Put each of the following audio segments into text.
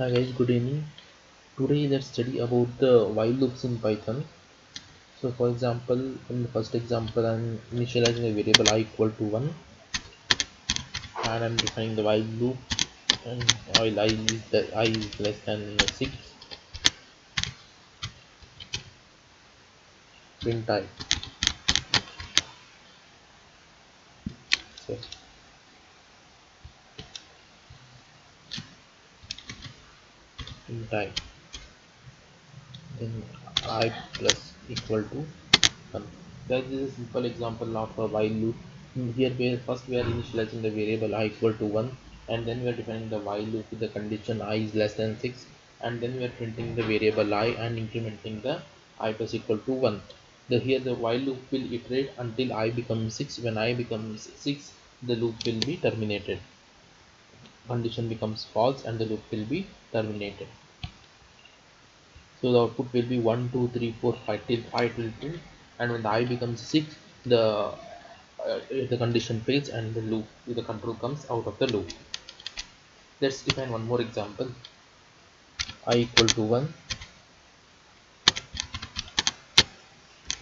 Hi guys, good evening. Today let's study about the while loops in Python. So for example, in the first example, I'm initializing a variable I equal to 1 and I'm defining the while loop, and while I is less than 6, print I. So print I, then I plus equal to 1. That is a simple example of a while loop. Here first we are initializing the variable I equal to 1, and then we are defining the while loop with the condition I is less than 6, and then we are printing the variable I and incrementing the I plus equal to 1. Here the while loop will iterate until I becomes 6. When I becomes 6, the loop will be terminated. Condition becomes false and the loop will be terminated. So the output will be 1 2 3 4 5 till 5 till 2, and when the I becomes 6, the condition fails and the control comes out of the loop. Let's define one more example. I equal to 1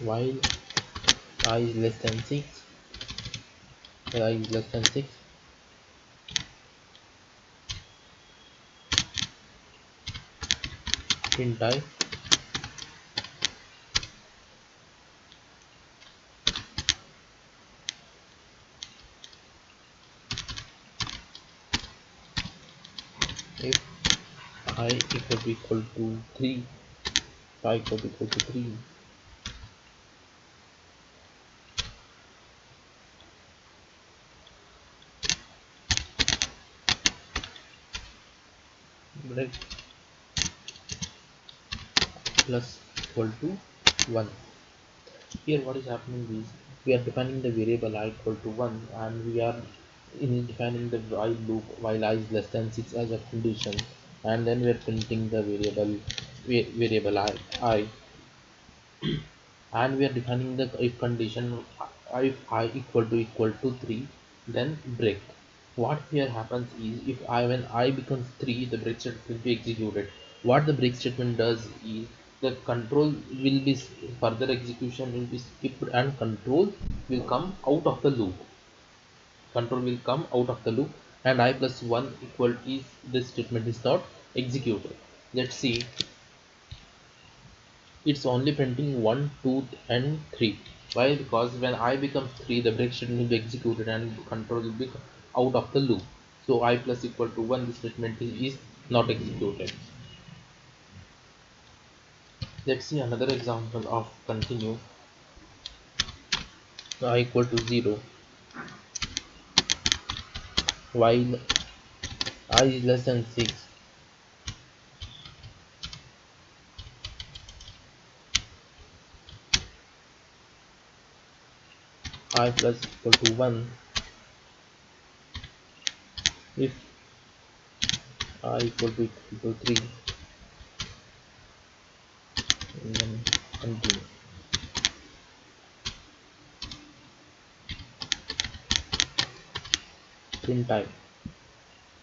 while I is less than 6. When I is less than 6, print I. If I equal to 3, I equal to 3, break plus equal to 1. Here what is happening is we are defining the variable I equal to 1, and we are defining the while loop while I is less than 6 as a condition, and then we are printing the variable I, and we are defining the if condition if I equal to 3, then break. What here happens is if I when I becomes 3, the break statement will be executed. What the break statement does is the control will be further execution will be skipped and control will come out of the loop. Control will come out of the loop, and I plus 1 equal is this statement is not executed. Let's see, it's only printing 1 2 and 3. Why? Because when I becomes 3, the break statement will be executed and control will be out of the loop. So I plus equal to 1, this statement is not executed. Let's see another example of continue. I equal to 0 while I is less than 6. I plus equal to 1 if I equal to 3, and then continue. Print type.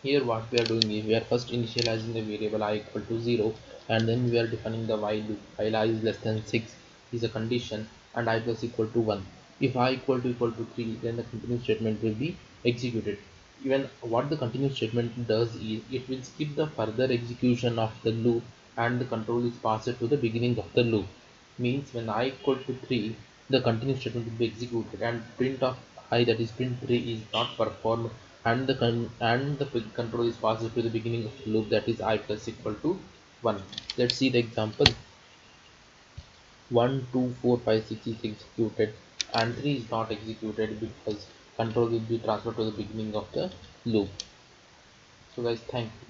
Here what we are doing is we are first initializing the variable I equal to 0, and then we are defining the while loop while I is less than 6 is a condition and I plus equal to 1. If I equal to 3, then the continue statement will be executed. Even what the continue statement does is it will skip the further execution of the loop, and the control is passed to the beginning of the loop. Means when I equal to 3, the continue statement will be executed and print of I, that is print 3, is not performed, and the control is passed to the beginning of the loop, that is I plus equal to 1. Let's see the example. 1 2 4 5 6 is executed and 3 is not executed because control will be transferred to the beginning of the loop. So guys, thank you.